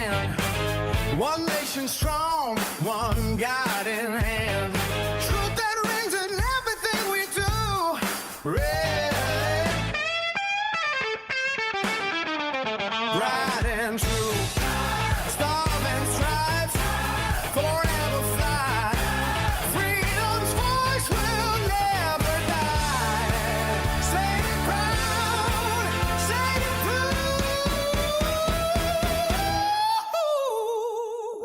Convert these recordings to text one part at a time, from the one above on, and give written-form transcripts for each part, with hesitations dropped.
stand. One nation strong, one God in hand. Truth that rings in everything we do. Red, right and true. Stars and stripes, forever fly. Freedom's voice will never die. Say it proud, say it true.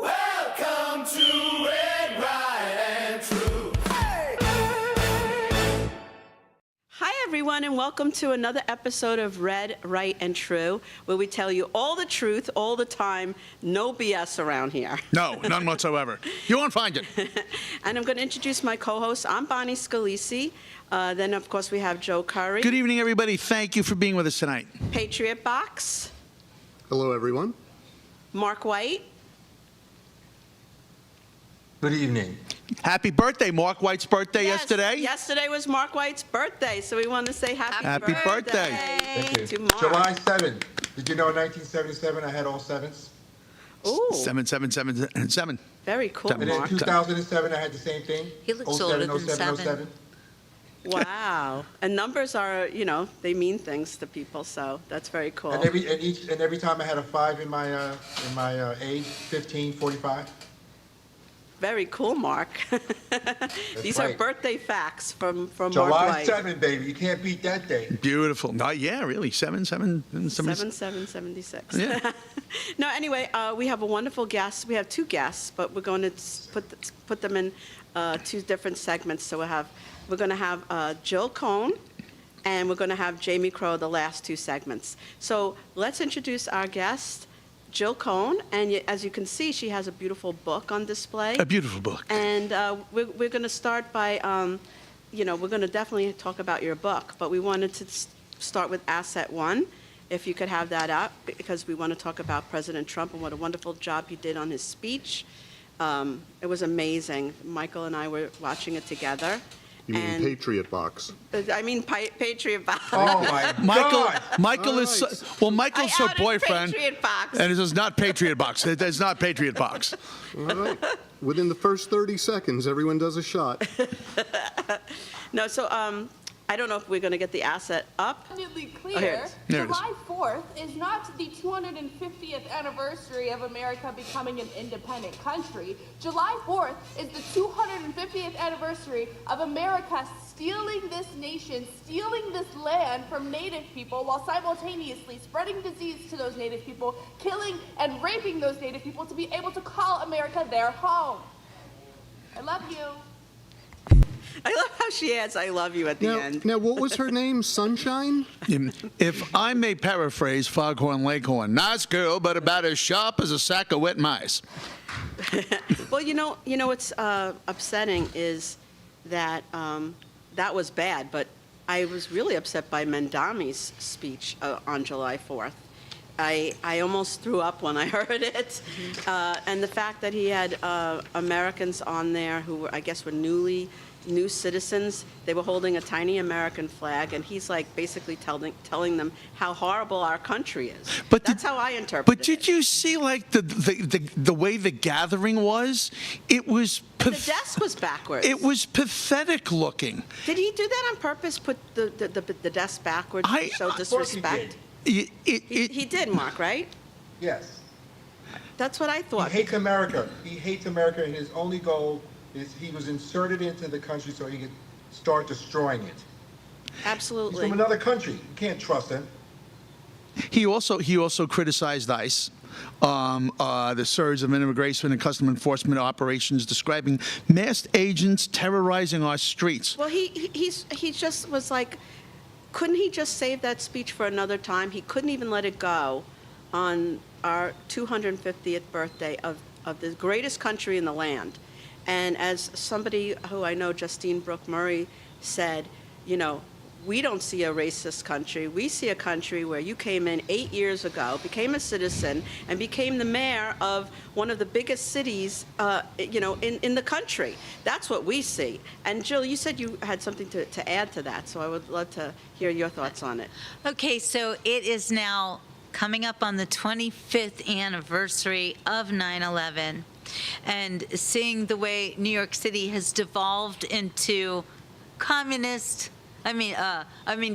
Welcome to Red, Right, and True. Hey! Hi, everyone, and welcome to another episode of Red, Right, and True, where we tell you all the truth all the time, no BS around here. No, none whatsoever. You won't find it. And I'm going to introduce my co-host. I'm Bonnie Scalisi. Then, of course, we have Joe Curry, Good evening, everybody. Thank you for being with us tonight. Patriot Box, Hello, everyone. Mark White, Good evening. Happy birthday. Mark White's birthday Yes, yesterday. Yesterday was Mark White's birthday, so we want to say happy birthday. Thank you. to Mark. July 7th. Did you know in 1977 I had all sevens? Ooh, 777. very cool, And in Mark. 2007 I had the same thing. He looks 07, older than 07, seven. 07. Wow. And numbers are, they mean things to people, so that's very cool. And every time I had a 5 in my age, 15, 45. Very cool, Mark. These are right. birthday facts from Mark July White. 7, baby. You can't beat that day. Beautiful. Yeah, really. 7776. 7776. Yeah. No, anyway, we have a wonderful guest. We have two guests, but we're going to put them in two different segments. So we're going to have Jill Cohn, and we're going to have Jamie Crow, the last two segments. So let's introduce our guest, Jill Cohn, and as you can see, she has a beautiful book on display. A beautiful book. And we're going to start by, we're going to definitely talk about your book, but we wanted to start with Asset One, if you could have that up, because we want to talk about President Trump and what a wonderful job he did on his speech. It was amazing. Michael and I were watching it together. You mean And- Patriot Box. I mean, Patriot Box. Oh, my God. Michael is, Michael's her outed boyfriend. Patriot Box. And it is not Patriot Box. It is not Patriot Box. All right. Within the first 30 seconds, everyone does a shot. No, so I don't know if we're going to get the asset up. Abundantly Oh, here it clear, is. There it is. July 4th is not the 250th anniversary of America becoming an independent country. July 4th is the 250th anniversary of America stealing this nation, stealing this land from Native people while simultaneously spreading disease to those Native people, killing and raping those Native people to be able to call America their home. I love you. I love how she adds, I love you at the end. Now, what was her name? Sunshine? If I may paraphrase Foghorn Leghorn, nice girl, but about as sharp as a sack of wet mice. Well, what's upsetting is that that was bad, but I was really upset by Mandami's speech on July 4th. I almost threw up when I heard it. And the fact that he had Americans on there who were, I guess, were new citizens. They were holding a tiny American flag, and he's like basically telling them how horrible our country is. That's how I interpret it. But did you see like the way the gathering was? It was The desk was backwards. It was pathetic looking. Did he do that on purpose? Put the desk backwards to show Of course he disrespect? He did, Mark, right? Yes. That's what I He thought. hates America. He hates America, and his only goal is he was inserted into the country so he could start destroying it. He's Absolutely. from another country. You can't trust him. He also criticized ICE, the surge of immigration and custom enforcement operations, describing masked agents terrorizing our streets. Well, he just was like, couldn't he just save that speech for another time? He couldn't even let it go on our 250th birthday of the greatest country in the land. And as somebody who I know, Justine Brooke Murray, said, we don't see a racist country. We see a country where you came in 8 years ago, became a citizen, and became the mayor of one of the biggest cities, in the country. That's what we see. And Jill, you said you had something to add to that, so I would love to hear your thoughts on it. Okay, so it is now coming up on the 25th anniversary of 9/11, and seeing the way New York City has devolved into communist,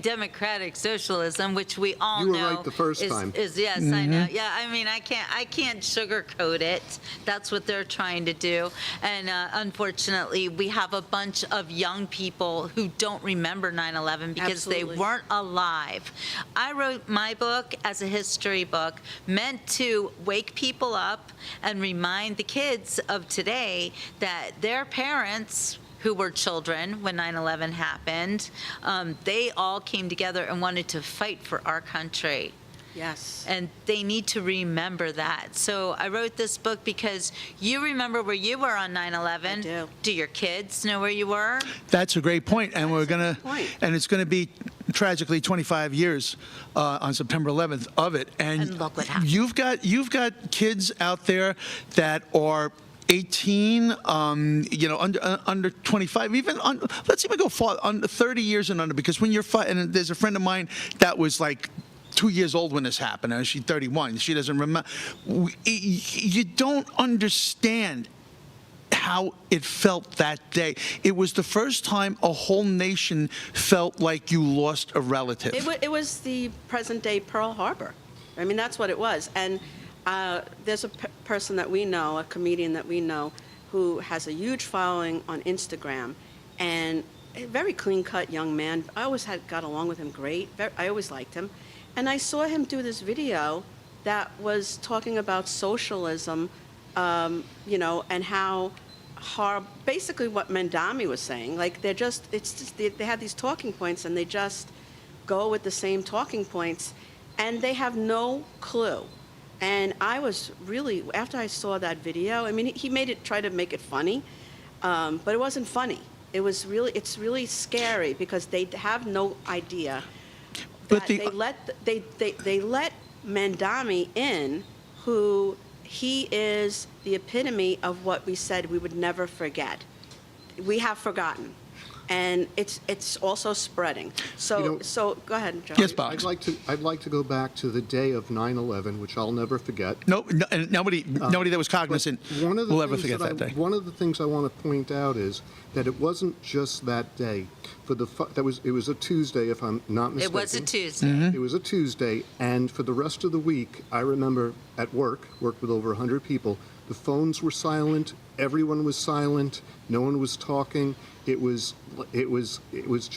democratic socialism, which we all You were know right the first time. yes, I know. Yeah, I can't sugarcoat it. That's what they're trying to do. And unfortunately, we have a bunch of young people who don't remember 9/11 because Absolutely. they weren't alive. I wrote my book as a history book meant to wake people up and remind the kids of today that their parents, who were children when 9/11 happened, they all came together and wanted to fight for our country. Yes. And they need to remember that. So I wrote this book because you remember where you were on 9/11. I do. Do your kids know where you were? That's a great point, and we're gonna, point. and it's gonna be tragically 25 years on September 11th of it. And look what happened. You've got kids out there that are 18, under 25, let's even go far, under 30 years and under, because when you're and there's a friend of mine that was like 2 years old when this happened, and she's 31. She doesn't remember. You don't understand how it felt that day. It was the first time a whole nation felt like you lost a relative. It was the present-day Pearl Harbor. I mean, that's what it was. And there's a person that we know, a comedian that we know, who has a huge following on Instagram, and a very clean-cut young man. I always got along with him great. I always liked him. And I saw him do this video that was talking about socialism, and how basically what Mandami was saying. Like, they have these talking points, and they just go with the same talking points, and they have no clue. And I was really, after I saw that video, I mean, he try to make it funny, but it wasn't funny. It's really scary because they have no idea But that they let Mandami in, who he is the epitome of what we said we would never forget. We have forgotten. And it's also spreading. So go ahead, Joe. Yes, Bob. I'd like to go back to the day of 9/11, which I'll never forget. And nobody that was cognizant will ever forget that day. One of the things I want to point out is that it wasn't just that day. It was a Tuesday, if I'm not mistaken. It was a Tuesday. Mm-hmm. It was a Tuesday, and for the rest of the week, I remember at worked with over 100 people. The phones were silent. Everyone was silent. No one was talking. It was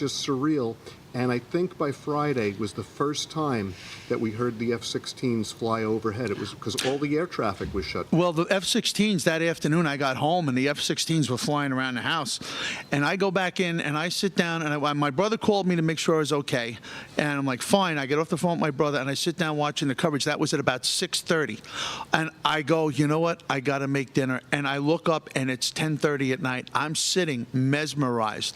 just surreal. And I think by Friday was the first time that we heard the F-16s fly overhead. It was because all the air traffic was shut. Well, the F-16s, that afternoon I got home and the F-16s were flying around the house. And I go back in and I sit down and my brother called me to make sure I was okay. And I'm like, fine. I get off the phone with my brother and I sit down watching the coverage. That was at about 6:30. And I go, you know what? I got to make dinner. And I look up and it's 10:30 at night. I'm sitting mesmerized.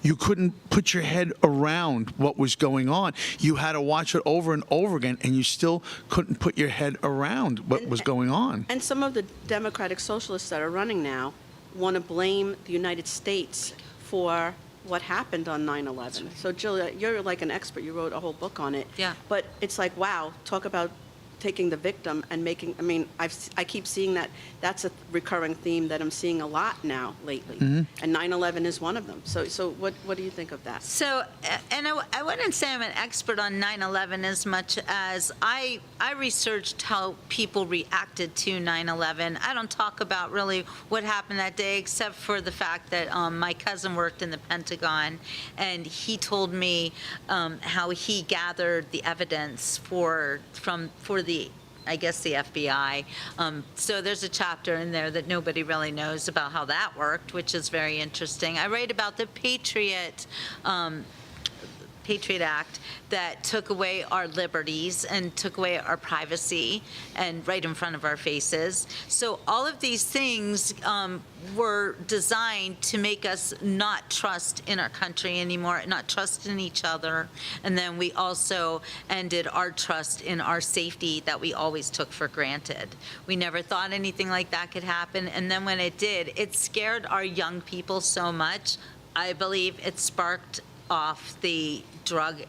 You couldn't put your head around what was going on. You had to watch it over and over again, and you still couldn't put your head around what was going on. And some of the Democratic Socialists that are running now want to blame the United States for what happened on 9/11. So, Jill, you're like an expert. You wrote a whole book on it. Yeah. But it's like, wow, talk about taking the victim and making, I mean, I keep seeing that. That's a recurring theme that I'm seeing a lot now lately. Mm-hmm. And 9/11 is one of them. So what do you think of that? So, and I wouldn't say I'm an expert on 9/11 as much as I researched how people reacted to 9/11. I don't talk about really what happened that day, except for the fact that my cousin worked in the Pentagon, and he told me how he gathered the evidence for the I guess the FBI. So there's a chapter in there that nobody really knows about how that worked, which is very interesting. I write about the Patriot Act that took away our liberties and took away our privacy and right in front of our faces. So all of these things were designed to make us not trust in our country anymore, not trust in each other. And then we also ended our trust in our safety that we always took for granted. We never thought anything like that could happen. And then when it did, it scared our young people so much. I believe it sparked off the drug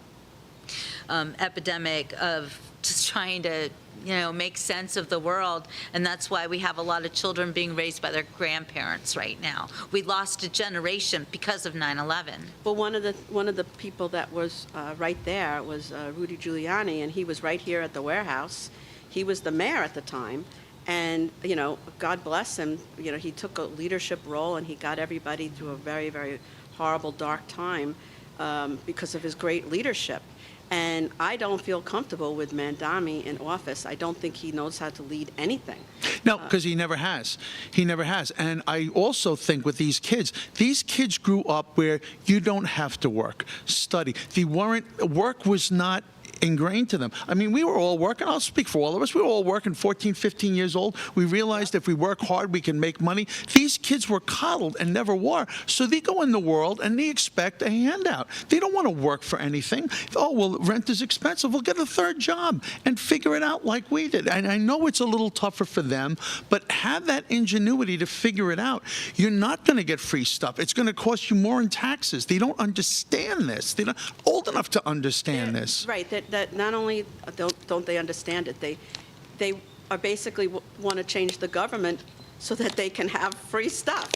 epidemic of just trying to, make sense of the world. And that's why we have a lot of children being raised by their grandparents right now. We lost a generation because of 9/11. Well, one of the people that was right there was Rudy Giuliani, and he was right here at the warehouse. He was the mayor at the time, and God bless him. He took a leadership role, and he got everybody through a very, very horrible, dark time because of his great leadership. And I don't feel comfortable with Mandami in office. I don't think he knows how to lead anything. No, because he never has. He never has. And I also think with these kids grew up where you don't have to work, study. Work was not ingrained to them. I mean, we were all working. I'll speak for all of us. We were all working 14, 15 years old. We realized if we work hard, we can make money. These kids were coddled and never were. So they go in the world and they expect a handout. They don't want to work for anything. Oh, well, rent is expensive. We'll get a third job and figure it out like we did. And I know it's a little tougher for them, but have that ingenuity to figure it out. You're not going to get free stuff. It's going to cost you more in taxes. They don't understand this. They're not old enough to understand this. Right. That not only don't they understand it, they are basically want to change the government so that they can have free stuff.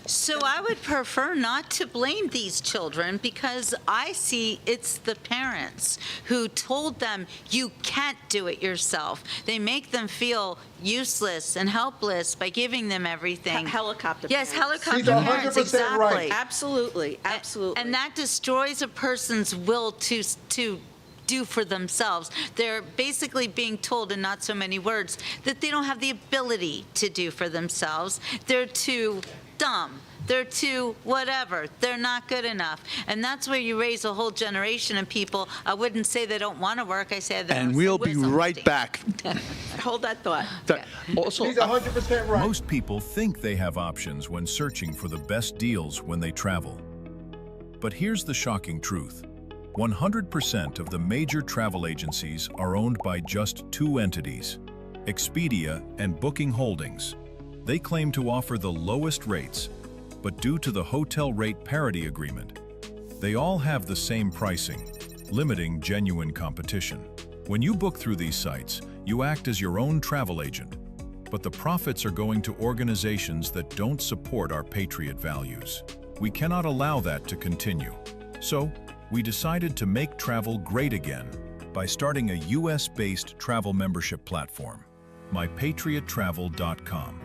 So I would prefer not to blame these children because I see it's the parents who told them you can't do it yourself. They make them feel useless and helpless by giving them everything. Helicopter Yes, parents. helicopter She's 100% parents, exactly. right. Absolutely, absolutely. And that destroys a person's will to do for themselves. They're basically being told in not so many words that they don't have the ability to do for themselves. They're too dumb. They're too whatever. They're not good enough. And that's where you raise a whole generation of people. I wouldn't say they don't want to work. I say they And we'll be right back. Hold that thought. Also, He's 100% right. Most people think they have options when searching for the best deals when they travel. But here's the shocking truth. 100% of the major travel agencies are owned by just two entities, Expedia and Booking Holdings. They claim to offer the lowest rates, but due to the hotel rate parity agreement, they all have the same pricing, limiting genuine competition. When you book through these sites, you act as your own travel agent, but the profits are going to organizations that don't support our Patriot values. We cannot allow that to continue. So, we decided to make travel great again by starting a US-based travel membership platform, mypatriottravel.com.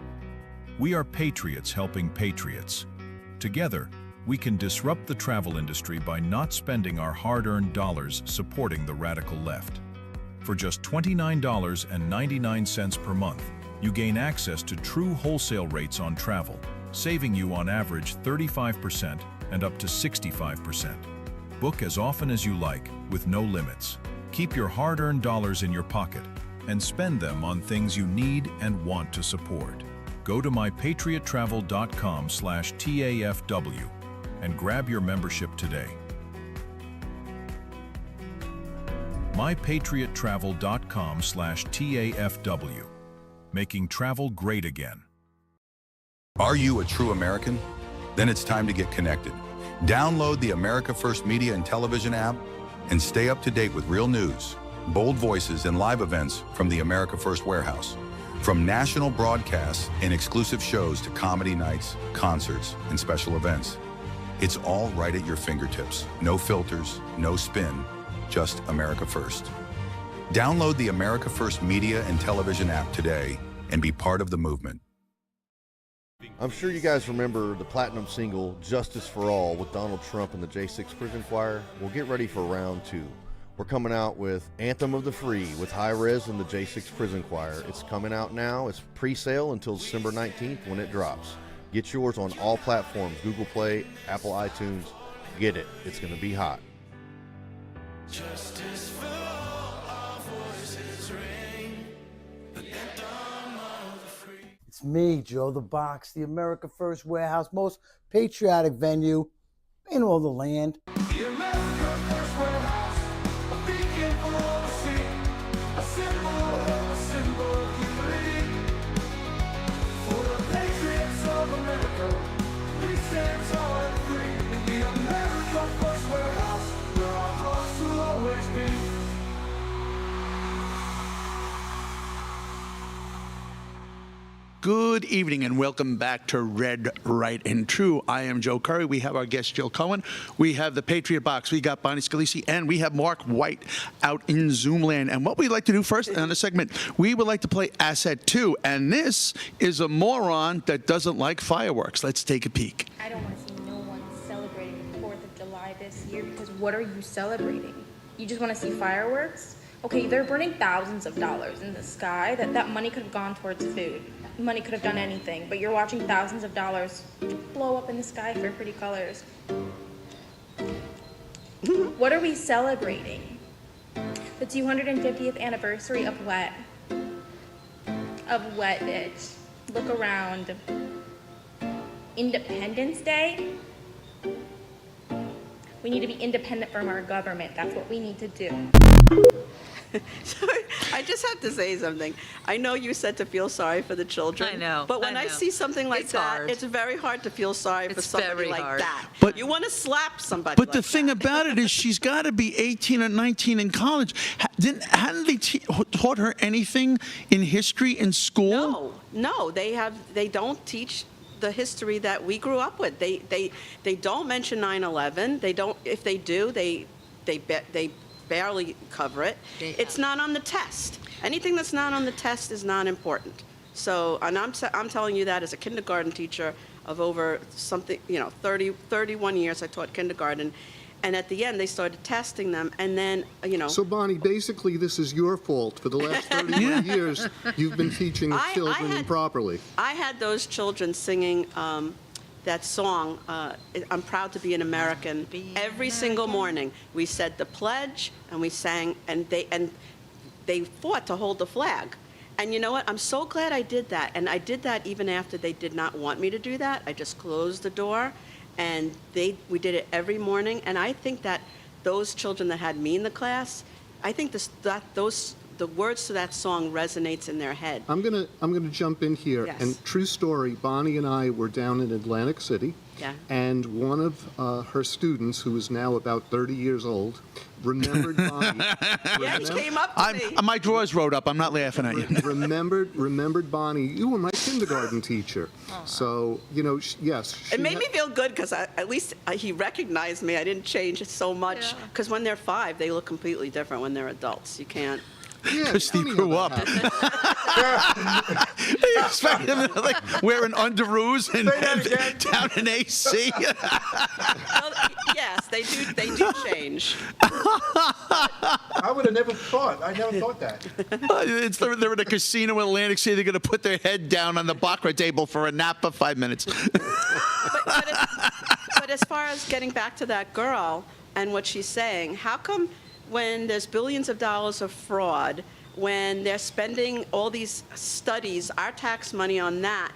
We are patriots helping patriots. Together, we can disrupt the travel industry by not spending our hard-earned dollars supporting the radical left. For just $29.99 per month, you gain access to true wholesale rates on travel, saving you on average 35% and up to 65%. Book as often as you like, with no limits. Keep your hard-earned dollars in your pocket and spend them on things you need and want to support. Go to mypatriottravel.com/TAFW and grab your membership today. mypatriottravel.com/TAFW, making travel great again. Are you a true American? Then it's time to get connected. Download the America First Media and Television app and stay up to date with real news, bold voices, and live events from the America First Warehouse. From national broadcasts and exclusive shows to comedy nights, concerts, and special events. It's all right at your fingertips. No filters, no spin, just America First. Download the America First Media and Television app today and be part of the movement. I'm sure you guys remember the platinum single, Justice for All, with Donald Trump and the J6 Prison Choir. We'll get ready for round two. We're coming out with Anthem of the Free with High Res and the J6 Prison Choir. It's coming out now. It's pre-sale until December 19th when it drops. Get yours on all platforms, Google Play, Apple iTunes. Get it. It's going to be hot. Justice for all, our voices ring. The anthem of the free. It's me, Joe the Box, the America First Warehouse, most patriotic venue in all the land. The America First Warehouse, a beacon for all to see, a symbol of unity. For the patriots of America, we stand tall and free. In the America First Warehouse, where our hearts will always be. Good evening and welcome back to Red, Right, and True. I am Joe Curry. We have our guest Jill Cohen. We have the Patriot Box. We got Bonnie Scalisi, and we have Mark White out in Zoomland. And what we'd like to do first in the segment, we would like to play Asset 2. And this is a moron that doesn't like fireworks. Let's take a peek. I don't want to see no one celebrating the 4th of July this year because what are you celebrating? You just want to see fireworks? Okay, they're burning thousands of dollars in the sky. That money could have gone towards food. Money could have done anything, but you're watching thousands of dollars blow up in the sky for pretty colors. What are we celebrating? The 250th anniversary of what? Of what, bitch? Look around. Independence Day? We need to be independent from our government. That's what we need to do. So I just have to say something. I know you said to feel sorry for the children. I know, But when I I know. see something like It's that, hard. it's very hard to feel sorry for It's somebody very like hard. that. But- You want to slap somebody But like the thing that. about it is she's got to be 18 or 19 in college. Hadn't they taught her anything in history in school? No, they don't teach the history that we grew up with. They don't mention 9/11. They don't. If they do, they barely cover it. It's not on the test. Anything that's not on the test is not important. So, and I'm telling you that as a kindergarten teacher of over 31 years I taught kindergarten. And at the end, they started testing them, and then, So, Bonnie, basically, this is your fault. For the last 31 years, you've been teaching children improperly. I had those children singing that song, I'm Proud to Be an American, every single morning. We said the pledge, and we sang, and they fought to hold the flag. And you know what? I'm so glad I did that. And I did that even after they did not want me to do that. I just closed the door, and we did it every morning. And I think that those children that had me in the class, I think the words to that song resonates in their head. I'm gonna jump in here. Yes. And true story, Bonnie and I were down in Atlantic City. Yeah. And one of her students, who is now about 30 years old, remembered Bonnie. Yeah, he came up to me. My drawers wrote up. I'm not laughing at you. remembered Bonnie. You were my kindergarten teacher. So, yes. It made me feel good because at least he recognized me. I didn't change so much. Because when they're 5, they look completely different when they're adults. You can't. Because he grew up. You expect him to wearing underoos and down in AC. Well, yes, they do change. I would have never thought. I never thought that. They're in a casino in Atlantic City. They're going to put their head down on the baccarat table for a nap of 5 minutes. But as far as getting back to that girl and what she's saying, how come when there's billions of dollars of fraud, when they're spending all these studies, our tax money on that,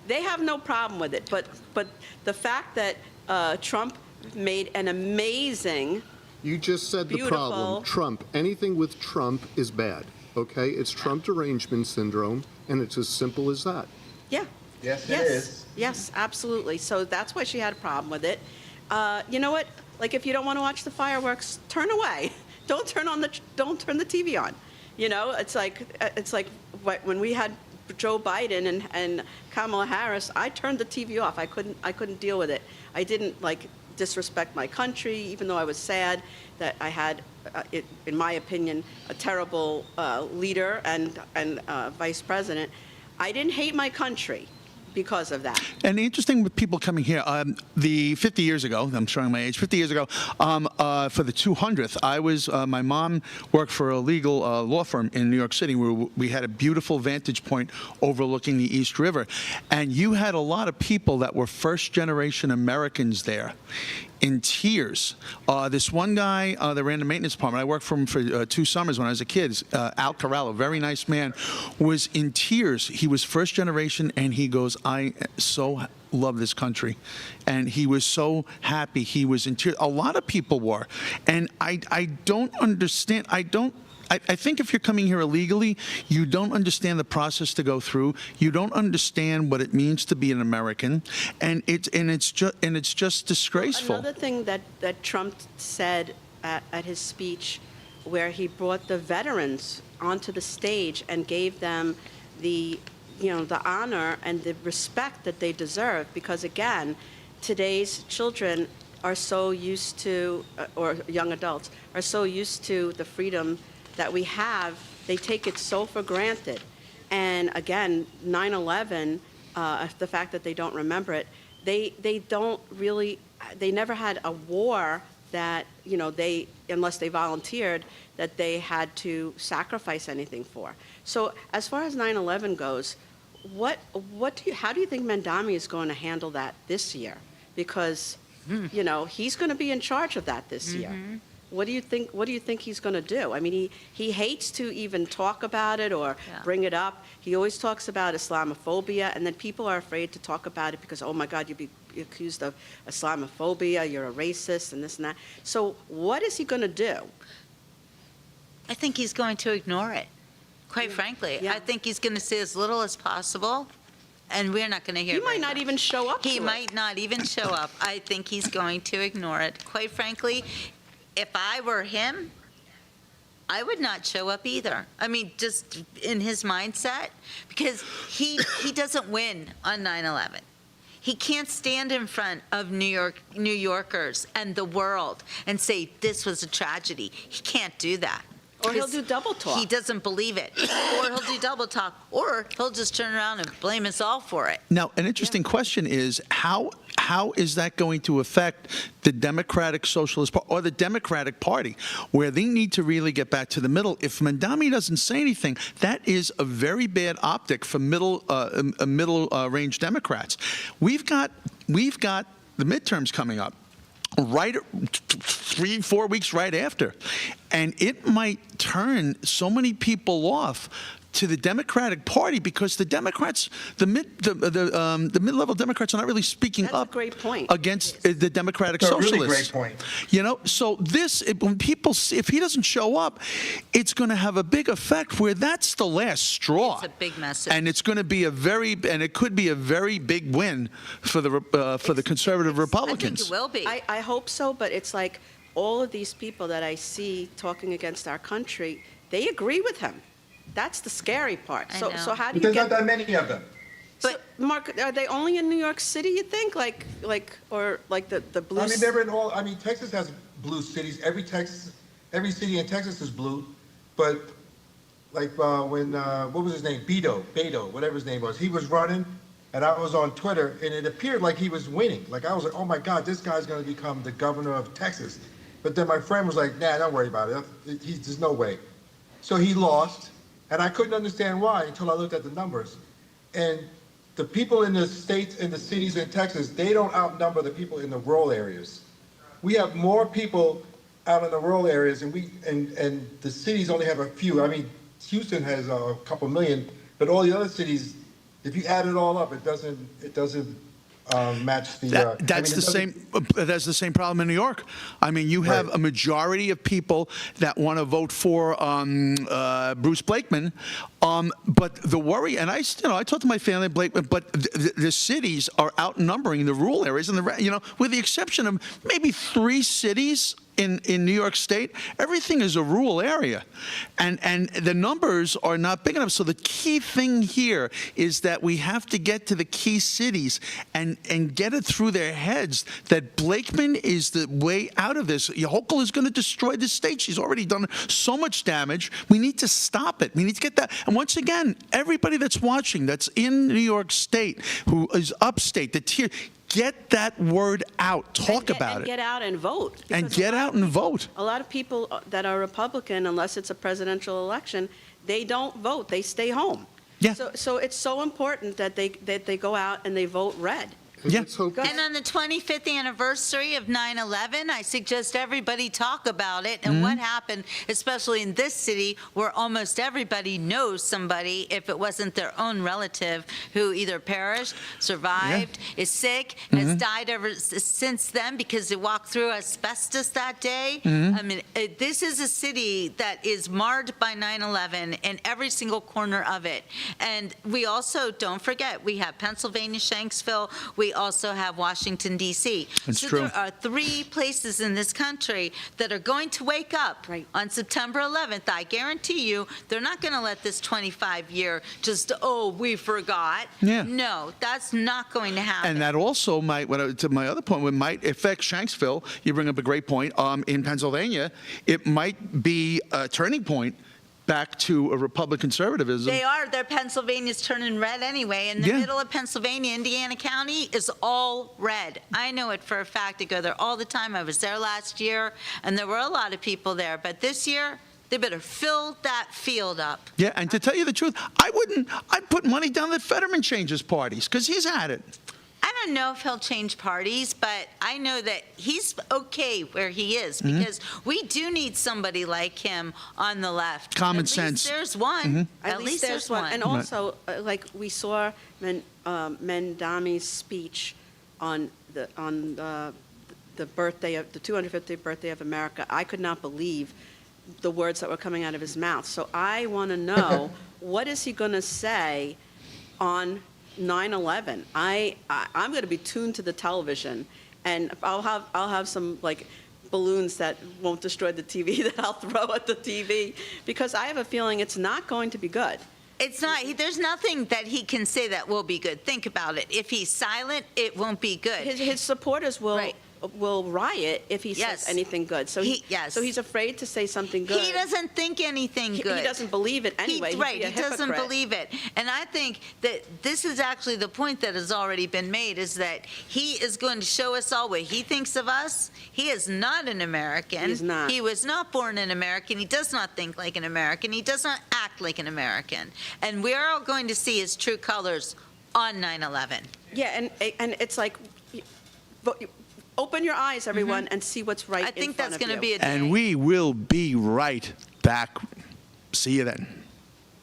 they have no problem with it. But the fact that Trump made an amazing, You just said the beautiful- problem. Trump. Anything with Trump is bad. Okay? It's Trump derangement syndrome, and it's as simple as that. yeah. Yes, it is. Yes, absolutely. So that's why she had a problem with it. You know what? Like, if you don't want to watch the fireworks, turn away. Don't turn the TV on. It's like when we had Joe Biden and Kamala Harris, I turned the TV off. I couldn't deal with it. I didn't disrespect my country, even though I was sad that I had, in my opinion, a terrible leader and vice president. I didn't hate my country because of that. And the interesting with people coming here, the 50 years ago, I'm showing my age, 50 years ago, for the 200th, my mom worked for a legal law firm in New York City where we had a beautiful vantage point overlooking the East River. And you had a lot of people that were first-generation Americans there in tears. This one guy that ran the maintenance department, I worked for him for 2 summers when I was a kid, Al Corralo, very nice man, was in tears. He was first generation, and he goes, I so love this country. And he was so happy. He was in tears. A lot of people were. And I don't understand. I think if you're coming here illegally, you don't understand the process to go through. You don't understand what it means to be an American, and it's just disgraceful. Another thing that Trump said at his speech, where he brought the veterans onto the stage and gave them the the honor and the respect that they deserve, because again, today's children are so used to, or young adults are so used to the freedom that we have, they take it so for granted. And again, 9/11, the fact that they don't remember it, they don't really, they never had a war that, they, unless they volunteered, that they had to sacrifice anything for. So as far as 9/11 goes, how do you think Mandami is going to handle that this year? Because, he's going to be in charge of that this year. What do you think he's going to do? I mean, he hates to even talk about it or bring it up. He always talks about Islamophobia, and then people are afraid to talk about it because, oh my God, you'd be accused of Islamophobia, you're a racist, and this and that. So what is he going to do? I think he's going to ignore it, quite frankly. Yeah. I think he's going to say as little as possible, and we're not going to hear He might very not much. even show up. He to it. might not even show up. I think he's going to ignore it. Quite frankly, if I were him, I would not show up either. I mean, just in his mindset, because he doesn't win on 9/11. He can't stand in front of New Yorkers and the world and say this was a tragedy. He can't do that. Or he'll do double talk. He doesn't believe it. Or he'll do double talk. Or he'll just turn around and blame us all for it. Now, an interesting question is how is that going to affect the Democratic Socialist Party or the Democratic Party, where they need to really get back to the middle? If Mandami doesn't say anything, that is a very bad optic for middle range Democrats. We've got the midterms coming up. Right 3-4 weeks right after, and it might turn so many people off to the Democratic Party because the Democrats, the mid-level Democrats are not really speaking That's a up great point. against the Democratic That's a really Socialists. great point. So when people see, if he doesn't show up, it's going to have a big effect where that's the last straw. It's a big message. And it's going to be it could be a very big win for the conservative Republicans. I think it will be. I hope so, but it's like all of these people that I see talking against our country, they agree with him. That's the scary part. I So know. how do But you there's get? not that many of them. So, Mark, are they only in New York City? You think, or the blue? I mean, they're in all. I mean, Texas has blue cities. Every city in Texas is blue. But like when what was his name? Beto, whatever his name was. He was running, and I was on Twitter, and it appeared like he was winning. Like I was like, oh my God, this guy's going to become the governor of Texas. But then my friend was like, nah, don't worry about it. There's no way. So he lost, and I couldn't understand why until I looked at the numbers. And the people in the states, in the cities in Texas, they don't outnumber the people in the rural areas. We have more people out in the rural areas, and the cities only have a few. I mean, Houston has a couple million, but all the other cities, if you add it all up, it doesn't match the. That's the same problem in New York. I mean, you have a majority of people that want to vote for Bruce Blakeman, but the worry, and I talked to my family, Blakeman, but the cities are outnumbering the rural areas, and with the exception of maybe 3 cities. In New York State, everything is a rural area, and the numbers are not big enough. So the key thing here is that we have to get to the key cities and get it through their heads that Blakeman is the way out of this. Hochul is going to destroy the state. She's already done so much damage. We need to stop it. We need to get that. And once again, everybody that's watching, that's in New York State, who is upstate, get that word out. Talk about it. Get out and vote. And get out and vote. A lot of people that are Republican, unless it's a presidential election, they don't vote. They stay home. Yeah. So it's so important that they go out and they vote red. Yeah. And on the 25th anniversary of 9/11, I suggest everybody talk about it and what happened, especially in this city where almost everybody knows somebody, if it wasn't their own relative, who either perished, survived, is sick, has died ever since then because they walked through asbestos that day. I mean, this is a city that is marred by 9/11 in every single corner of it. And we also, don't forget, we have Pennsylvania, Shanksville, we we also have Washington, D.C. That's so true. there are 3 places in this country that are going to wake up on September 11th. I guarantee you they're not going to let this 25-year just, we forgot. Yeah. No, that's not going to happen. And that also might, to my other point, it might affect Shanksville. You bring up a great point. In Pennsylvania, it might be a turning point back to a Republican conservatism. Their Pennsylvania's turning red anyway. In the middle of Pennsylvania, Indiana County is all red. I know it for a fact. I go there all the time. I was there last year, and there were a lot of people there. But this year, they better fill that field up. Yeah, and to tell you the truth, I'd put money down that Fetterman changes parties, because he's had it. I don't know if he'll change parties, but I know that he's okay where he is, because we do need somebody like him on the left. Common sense. There's one. At least there's one. And also, like we saw Mendami's speech on the birthday of the 250th birthday of America. I could not believe the words that were coming out of his mouth. So I want to know, what is he going to say on 9/11? I'm going to be tuned to the television, and I'll have some like balloons that won't destroy the TV that I'll throw at the TV, because I have a feeling it's not going to be good. It's not. There's nothing that he can say that will be good. Think about it. If he's silent, it won't be good. His supporters will riot if he says anything good. So he's afraid to say something good. He doesn't think anything good. He doesn't believe it anyway. He doesn't believe it. And I think that this is actually the point that has already been made, is that he is going to show us all what he thinks of us. He is not an American. He's not. He was not born an American. He does not think like an American. He does not act like an American. And we're all going to see his true colors on 9/11. Yeah, and it's like, open your eyes, everyone, and see what's right. I think that's going to be a day. And we will be right back. See you then.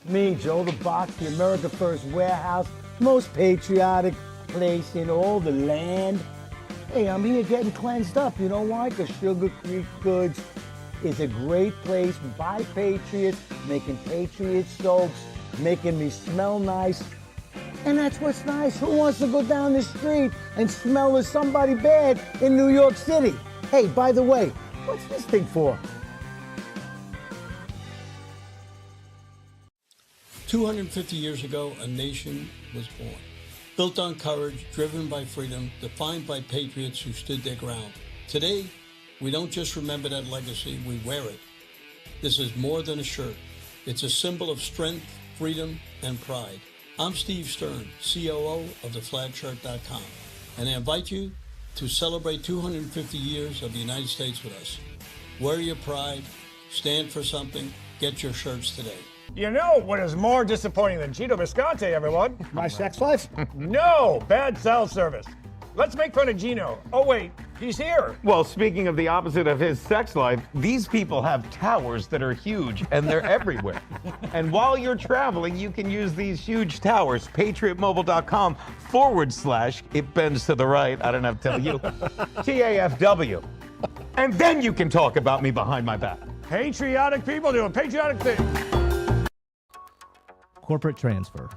Me, Joe the Box, the America First Warehouse, most patriotic place in all the land. Hey, I'm here getting cleansed up. You know why? Because Sugar Creek Goods is a great place by patriots, making patriot soaps, making me smell nice. And that's what's nice. Who wants to go down the street and smell of somebody bad in New York City? Hey, by the way, what's this thing for? 250 years ago, a nation was born. Built on courage, driven by freedom, defined by patriots who stood their ground. Today, we don't just remember that legacy, we wear it. This is more than a shirt. It's a symbol of strength, freedom, and pride. I'm Steve Stern, COO of theflagshirt.com, and I invite you to celebrate 250 years of the United States with us. Wear your pride, stand for something, get your shirts today. You know what is more disappointing than Gino Visconti, everyone? My sex life? No, bad cell service. Let's make fun of Gino. Oh wait, he's here. Well, speaking of the opposite of his sex life, these people have towers that are huge and they're everywhere. And while you're traveling, you can use these huge towers. PatriotMobile.com / it bends to the right. I don't have to tell you. TAFW. And then you can talk about me behind my back. Patriotic people doing patriotic things. Corporate transfer.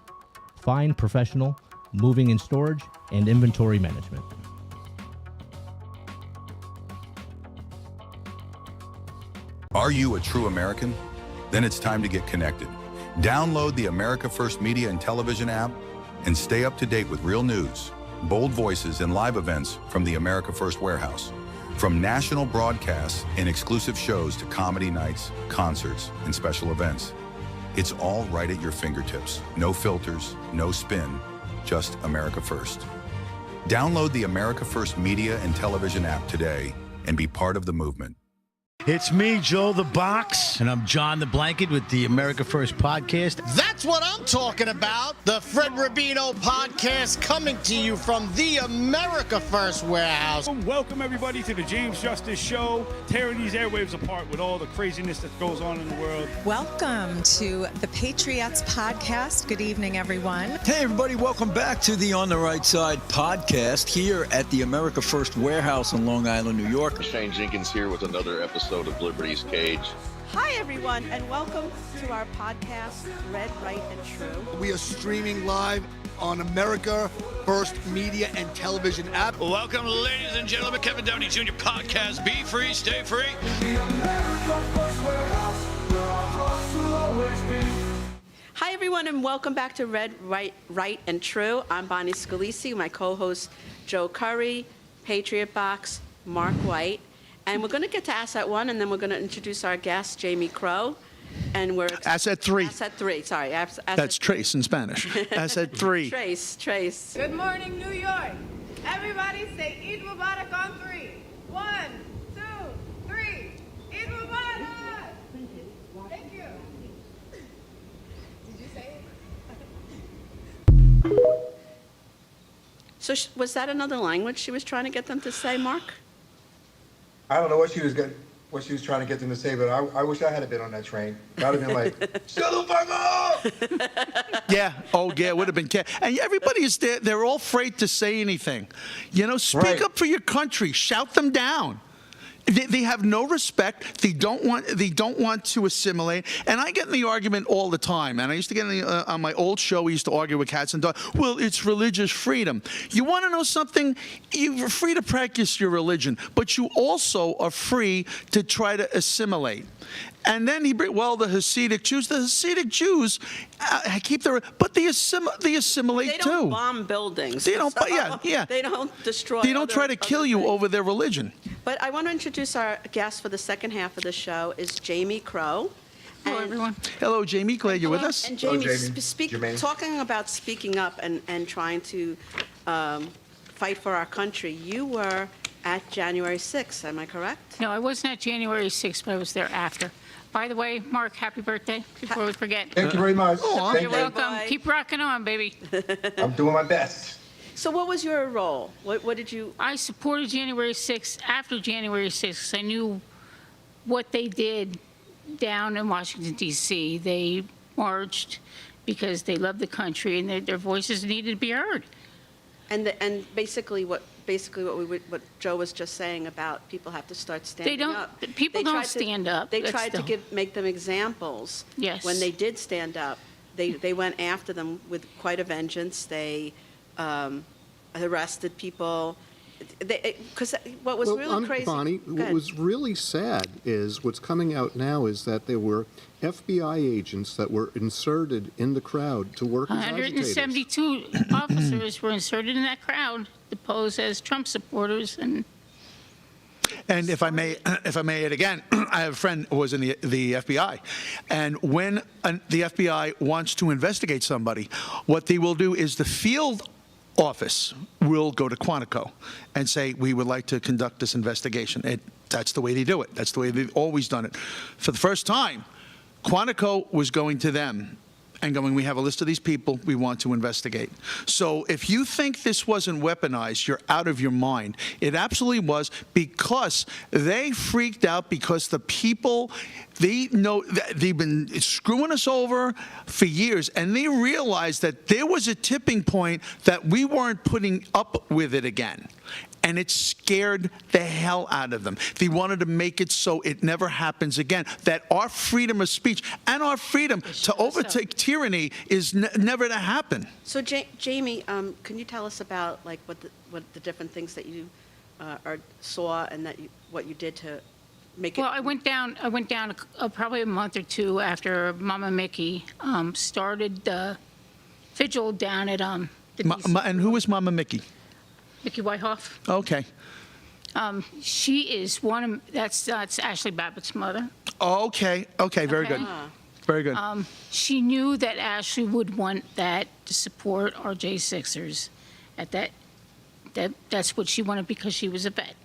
Fine professional, moving and storage, and inventory management. Are you a true American? Then it's time to get connected. Download the America First Media and Television app and stay up to date with real news, bold voices, and live events from the America First Warehouse. From national broadcasts and exclusive shows to comedy nights, concerts, and special events. It's all right at your fingertips. No filters, no spin, just America First. Download the America First Media and Television app today and be part of the movement. It's me, Joe the Box. And I'm John the Blanket with the America First Podcast. That's what I'm talking about. The Fred Rubino Podcast, coming to you from the America First Warehouse. Welcome, everybody, to the James Justice Show, tearing these airwaves apart with all the craziness that goes on in the world. Welcome to the Patriots Podcast. Good evening, everyone. Hey, everybody. Welcome back to the On the Right Side podcast here at the America First Warehouse in Long Island, New York. Shane Jenkins here with another episode of Liberty's Cage. Hi, everyone, and welcome to our podcast, Red, Right, and True. We are streaming live on America First media and television app. Welcome, ladies and gentlemen, Kevin Downey Jr. podcast. Be free, stay free. Hi, everyone, and welcome back to Red, Right, and True. I'm Bonnie Scalisi, my co-host Joe Curry, Patriot Box, Mark White. And we're going to get to Asset 1, and then we're going to introduce our guest, Jamie Crow. And we're Asset 3. Asset 3, sorry. That's trace in Spanish. Asset 3. Trace. Good morning, New York. Everybody say Eid Mubarak on 3. 1, 2, 3. Eid Mubarak! Thank you. Did you say it? So was that another language she was trying to get them to say, Mark? I don't know what she was trying to get them to say, but I wish I had been on that train. I'd have been like, Yeah. Oh, yeah. It would have been. And everybody is there. They're all afraid to say anything. You know, speak up for your country. Shout them down. They have no respect. They don't want to assimilate. And I get in the argument all the time. And I used to get on my old show. We used to argue with cats and dogs. Well, it's religious freedom. You want to know something? You're free to practice your religion, but you also are free to try to assimilate. And then the Hasidic Jews keep their, but they assimilate They too. don't bomb buildings. They don't. So yeah. They don't destroy. They don't try to kill you over their religion. But I want to introduce our guest for the second half of the show is Jamie Crow. Hello, everyone. Hello, Jamie. Glad you're with us. And Jamie, talking about speaking up and trying to fight for our country, you were at January 6th, am I correct? No, I wasn't at January 6th, but I was there after. By the way, Mark, happy birthday, before we forget. Thank you very much. You're welcome. Keep rocking on, baby. I'm doing my best. So what was your role? What did you... I supported January 6th after January 6th. I knew what they did down in Washington, D.C. They marched because they loved the country and their voices needed to be heard. And basically what Joe was just saying about people have to start standing up. People don't stand up. They tried to make them examples. Yes. When they did stand up, they went after them with quite a vengeance. They arrested people. Because what was really crazy... Bonnie, what was really sad is what's coming out now is that there were FBI agents that were inserted in the crowd to work as agitators. 172 officers were inserted in that crowd to pose as Trump supporters. And if I may add again, I have a friend who was in the FBI, and when the FBI wants to investigate somebody, what they will do is the field office will go to Quantico and say, we would like to conduct this investigation. That's the way they do it. That's the way they've always done it. For the first time, Quantico was going to them and going, we have a list of these people we want to investigate. So if you think this wasn't weaponized, you're out of your mind. It absolutely was, because they freaked out because the people, they know that they've been screwing us over for years, and they realized that there was a tipping point that we weren't putting up with it again. And it scared the hell out of them. They wanted to make it so it never happens again. That our freedom of speech and our freedom to overtake tyranny is never to happen. So, Jamie, can you tell us about what the different things that you saw and what you did to make it? Well, I went down probably a month or two after Mama Mickey started the vigil down at the DC. And who is Mama Mickey? Mickey Whitehoff. Okay. She is that's Ashley Babbitt's mother. Okay. Very good. Very good. She knew that Ashley would want that to support our J6ers. That's what she wanted because she was a vet.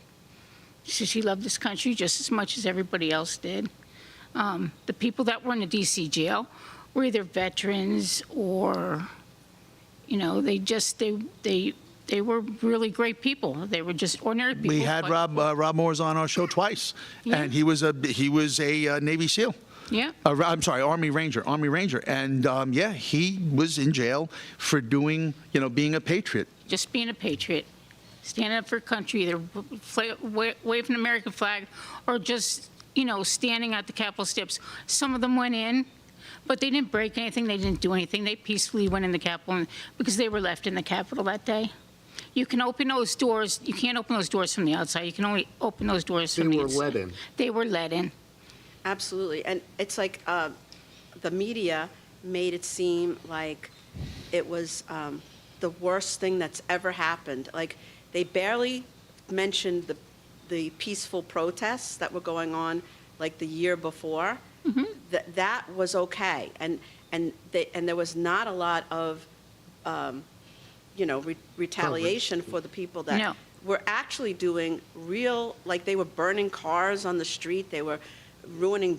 She loved this country just as much as everybody else did. The people that were in the D.C. jail were either veterans or, they were really great people. They were just ordinary people. We had Rob Moores on our show twice, and he was a Navy SEAL. Yeah. I'm sorry, Army Ranger, and he was in jail for being a patriot. Just being a patriot, standing up for a country, either waving an American flag or just standing at the Capitol steps. Some of them went in, But they didn't break anything. They didn't do anything. They peacefully went in the Capitol because they were left in the Capitol that day. You can open those doors. You can't open those doors from the outside. You can only open those doors from the inside. They were let in. They were let in. Absolutely. And it's like the media made it seem like it was the worst thing that's ever happened. Like, they barely mentioned the peaceful protests that were going on like the year before. That was okay. And there was not a lot of retaliation for the people that were actually doing real, like they were burning cars on the street, they were ruining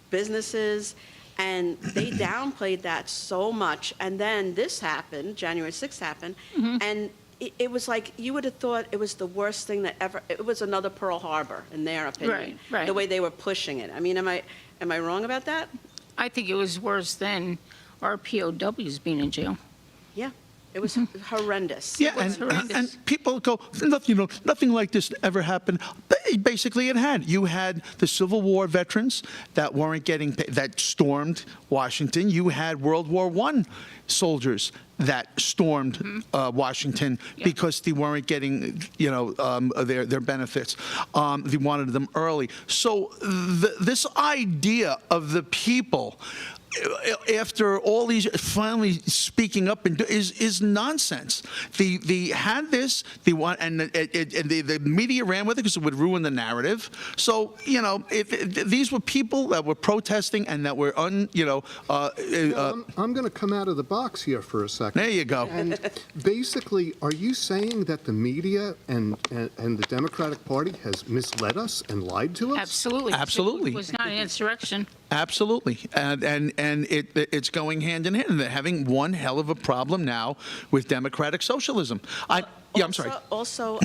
businesses, and they downplayed that so much. And then this happened, January 6th happened, and it was like you would have thought it was the worst thing that ever, it was another Pearl Harbor, in their opinion, Right. the way they were pushing it. I mean, am I wrong about that? I think it was worse than our POWs being in jail. Yeah. It was horrendous. Yeah, and people go, nothing like this ever happened. Basically, it had. You had the Civil War veterans that weren't getting paid, that stormed Washington. You had World War I soldiers that stormed Washington because they weren't getting, their benefits. They wanted them early. So this idea of the people, after all these finally speaking up is nonsense. They had this, they want, and the media ran with it because it would ruin the narrative. So if these were people that were protesting and that were I'm going to come out of the box here for a second. There you go. And basically, are you saying that the media and the Democratic Party has misled us and lied to us? Absolutely. Absolutely. It was not an insurrection. Absolutely, and it's going hand in hand. And they're having one hell of a problem now with democratic socialism. I'm sorry. Also,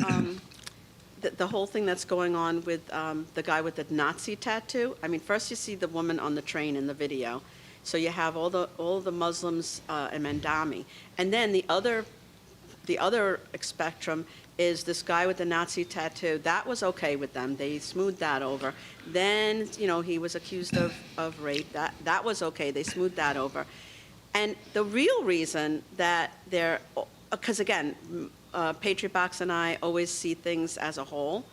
the whole thing that's going on with the guy with the Nazi tattoo. I mean, first you see the woman on the train in the video, so you have all the Muslims in Mandami, and then the other spectrum is this guy with the Nazi tattoo. That was okay with them. They smoothed that over. Then, he was accused of rape. That was okay. They smoothed that over. And the real reason that because again, Patriot Box and I always see things as a whole.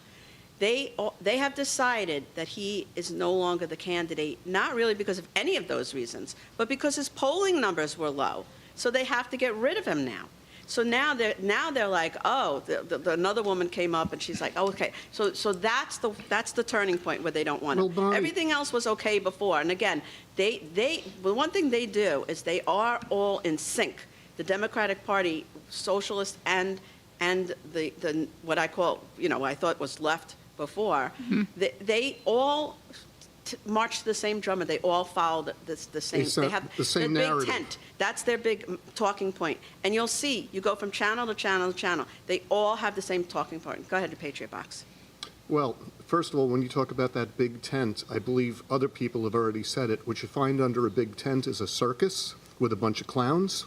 They have decided that he is no longer the candidate, not really because of any of those reasons, but because his polling numbers were low. So they have to get rid of him now. So now they're like, oh, another woman came up and she's like, oh, okay. So that's the turning point where they don't want him. Everything else was okay before. And again, the one thing they do is they are all in sync. The Democratic Party, socialist, and the what I call, I thought was left before, they all march to the same drummer. They all follow the same. They have the same their narrative. big tent. That's their big talking point. And you'll see, you go from channel to channel to channel. They all have the same talking point. Go ahead to Patriot Box. Well, first of all, when you talk about that big tent, I believe other people have already said it. What you find under a big tent is a circus with a bunch of clowns,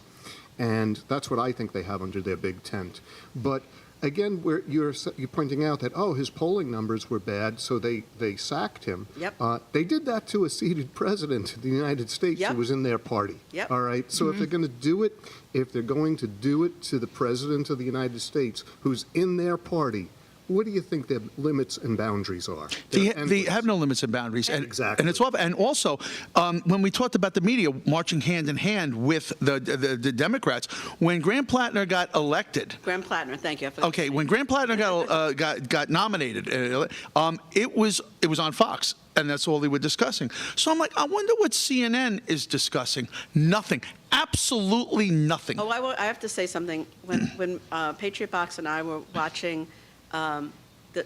and that's what I think they have under their big tent. But again, you're pointing out that, his polling numbers were bad, so they sacked him. Yep. They did that to a seated president of the United States who was in their party. Yep. All right? So if they're going to do it, to the president of the United States who's in their party, what do you think their limits and boundaries are? They have no limits and boundaries. Exactly. And it's and also, when we talked about the media marching hand in hand with the Democrats, when Graham Plattner got elected. Graham Plattner, thank you. Okay, when Graham Plattner got nominated, it was on Fox. And that's all they were discussing. So I'm like, I wonder what CNN is discussing. Nothing. Absolutely nothing. Oh, I have to say something. When Patriot Box and I were watching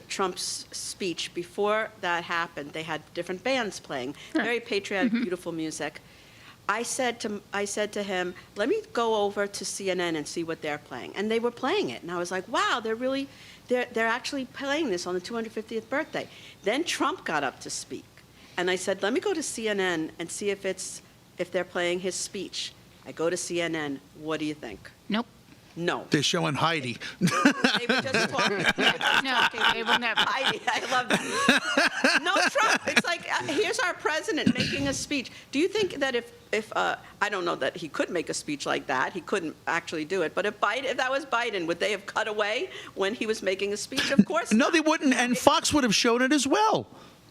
Trump's speech, before that happened, they had different bands playing, very patriotic, beautiful music. I said to him, let me go over to CNN and see what they're playing. And they were playing it. And I was like, wow, they're actually playing this on the 250th birthday. Then Trump got up to speak. And I said, let me go to CNN and see if they're playing his speech. I go to CNN. What do you think? Nope. No. They're showing Heidi. They were just talking. No, they will never. I love that. No, Trump. It's like, here's our president making a speech. Do you think that if I don't know that he could make a speech like that. He couldn't actually do it. But if that was Biden, would they have cut away when he was making a speech? Of course No, not. they wouldn't. And Fox would have shown it as well.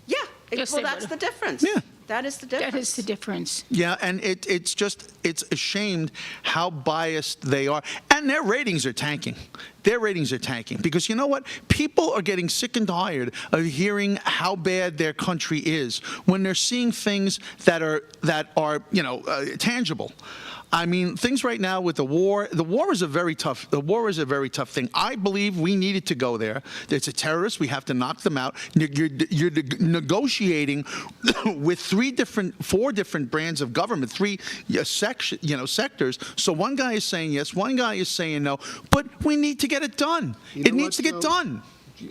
Yeah. Yes, Well, they that's would. the difference. Yeah. That is the difference. That is the difference. Yeah, and it's ashamed how biased they are. And their ratings are tanking. Their ratings are tanking because you know what? People are getting sick and tired of hearing how bad their country is when they're seeing things that are tangible. I mean, things right now with the war is a very tough thing. I believe we needed to go there. It's a terrorist. We have to knock them out. You're negotiating with four different brands of government, three sectors. So one guy is saying yes, one guy is saying no, but we need to get it done. It needs to get done.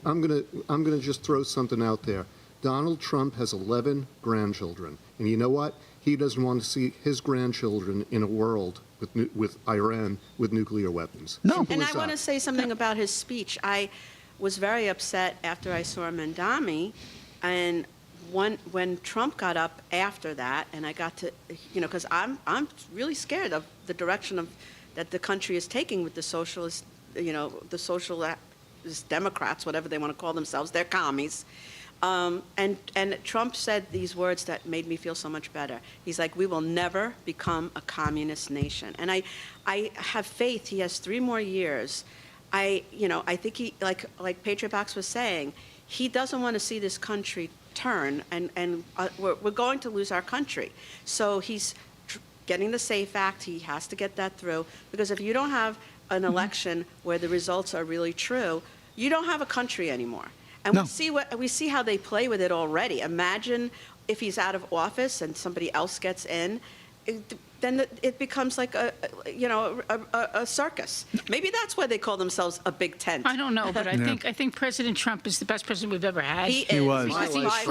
I'm gonna just throw something out there. Donald Trump has 11 grandchildren, and you know what? He doesn't want to see his grandchildren in a world with Iran with nuclear weapons. No. And I want to say something about his speech. I was very upset after I saw Mandami, and when Trump got up after that, and I got to, because I'm really scared of the direction that the country is taking with the socialist, the socialist Democrats, whatever they want to call themselves, they're commies. And Trump said these words that made me feel so much better. He's like, we will never become a communist nation. And I have faith he has 3 more years. I think he, like Patriot Box was saying, he doesn't want to see this country turn, and we're going to lose our country. So he's getting the SAFE Act. He has to get that through, because if you don't have an election where the results are really true, you don't have a country anymore. And we see how they play with it already. Imagine if he's out of office and somebody else gets in, then it becomes like a circus. Maybe that's why they call themselves a big tent. I don't know, but I think President Trump is the best president we've ever had. He was. Because he's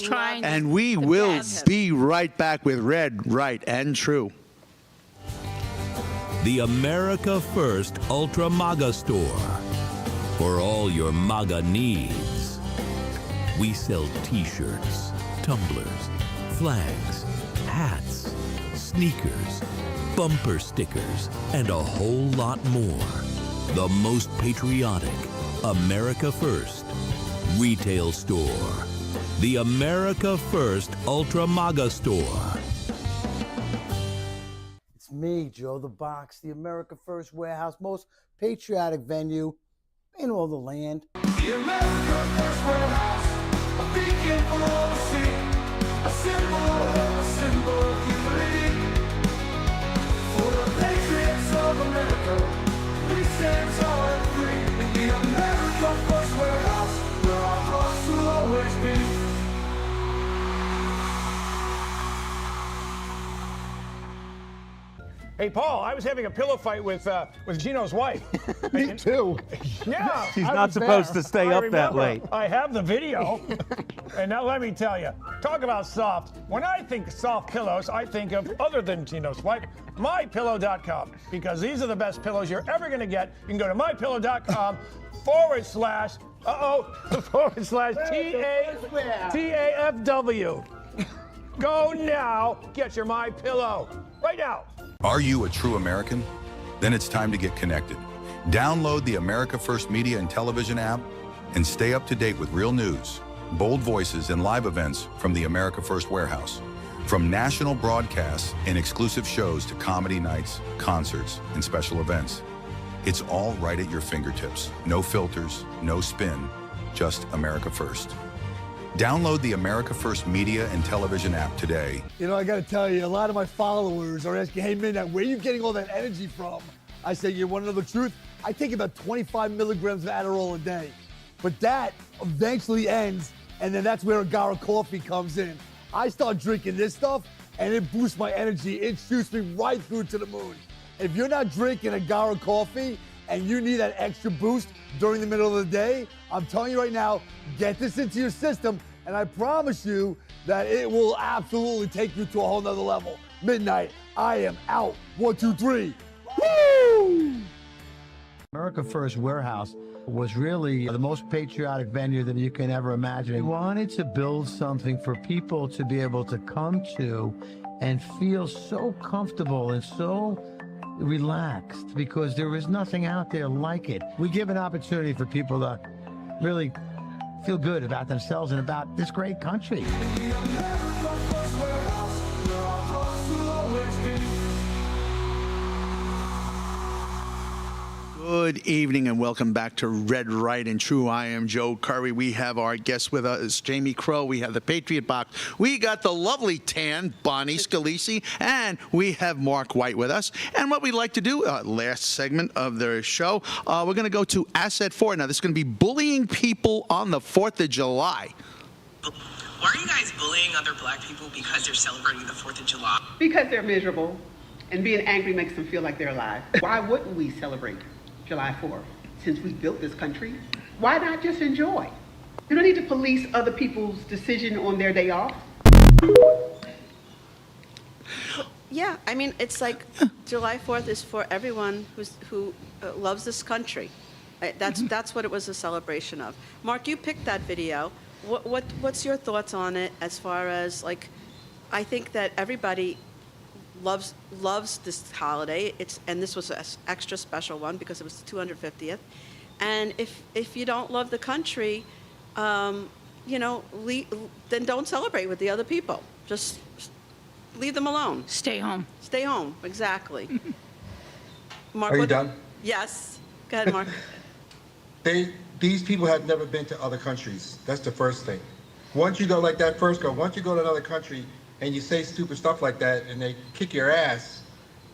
trying. And we will be right back with Red, Right, and True. The America First Ultra MAGA Store. For all your MAGA needs. We sell t-shirts, tumblers, flags, hats, sneakers, bumper stickers, and a whole lot more. The most patriotic, America First retail store. The America First Ultra MAGA Store. It's me, Joe the Box, the America First Warehouse, most patriotic venue in all the land. The America First Warehouse, a beacon for all to see, a symbol of unity. For the patriots of America, we stand tall and free. In the America First Warehouse, where our hearts will always be. Hey, Paul, I was having a pillow fight with Gino's wife. Me too. Yeah. She's I not was supposed there. to stay I up that remember. late. I have the video. And now let me tell you, talk about soft. When I think soft pillows, I think of other than Gino's wife, mypillow.com, because these are the best pillows you're ever going to get. You can go to mypillow.com /TAFW. Go now, get your My Pillow right now. Are you a true American? Then it's time to get connected. Download the America First Media and Television app and stay up to date with real news, bold voices, and live events from the America First Warehouse. From national broadcasts and exclusive shows to comedy nights, concerts, and special events. It's all right at your fingertips. No filters, no spin, just America First. Download the America First Media and Television app today. You know, I got to tell you, a lot of my followers are asking, hey, Midnight, where are you getting all that energy from? I say, you want to know the truth? I take about 25 milligrams of Adderall a day. But that eventually ends, and then that's where Agara coffee comes in. I start drinking this stuff, and it boosts my energy. It shoots me right through to the moon. If you're not drinking Agara coffee, and you need that extra boost during the middle of the day, I'm telling you right now, get this into your system, and I promise you that it will absolutely take you to a whole nother level. Midnight, I am out. 1, 2, 3. Woo! America First Warehouse was really the most patriotic venue that you can ever imagine. We wanted to build something for people to be able to come to and feel so comfortable and so relaxed, because there is nothing out there like it. We give an opportunity for people to really feel good about themselves and about this great country. Good evening and welcome back to Red, Right, and True. I am Joe Curry. We have our guest with us, Jamie Crow. We have the Patriot Box. We got the lovely tan, Bonnie Scalisi, and we have Mark White with us. And what we'd like to do, last segment of the show, we're going to go to Asset 4. Now, this is going to be bullying people on the 4th of July. Why are you guys bullying other black people because they're celebrating the 4th of July? Because they're miserable, and being angry makes them feel like they're alive. Why wouldn't we celebrate July 4th? Since we built this country, why not just enjoy? You don't need to police other people's decision on their day off. Yeah, I mean, it's like July 4th is for everyone who loves this country. That's what it was a celebration of. Mark, you picked that video. What's your thoughts on it as far as, like, I think that everybody loves this holiday. And this was an extra special one because it was the 250th. And if you don't love the country, then don't celebrate with the other people. Just leave them alone. Stay home. Stay home, exactly. Mark, Are you done? Yes. Go ahead, Mark. These people have never been to other countries. That's the first thing. Once you go like that first go, once you go to another country and you say stupid stuff like that and they kick your ass,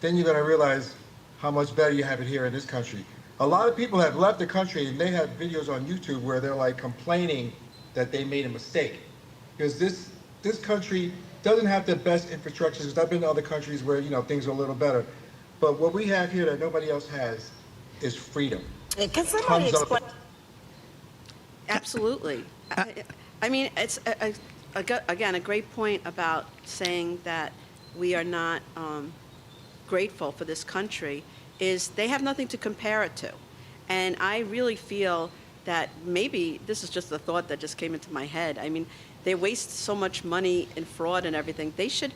then you're gonna realize how much better you have it here in this country. A lot of people have left the country and they have videos on YouTube where they're like complaining that they made a mistake. Because this country doesn't have the best infrastructure. I've been to other countries where, things are a little better. But what we have here that nobody else has is freedom. Can somebody explain? Absolutely. I mean, it's again a great point about saying that we are not grateful for this country. Is they have nothing to compare it to, and I really feel that maybe this is just a thought that just came into my head. I mean, they waste so much money in fraud and everything. They should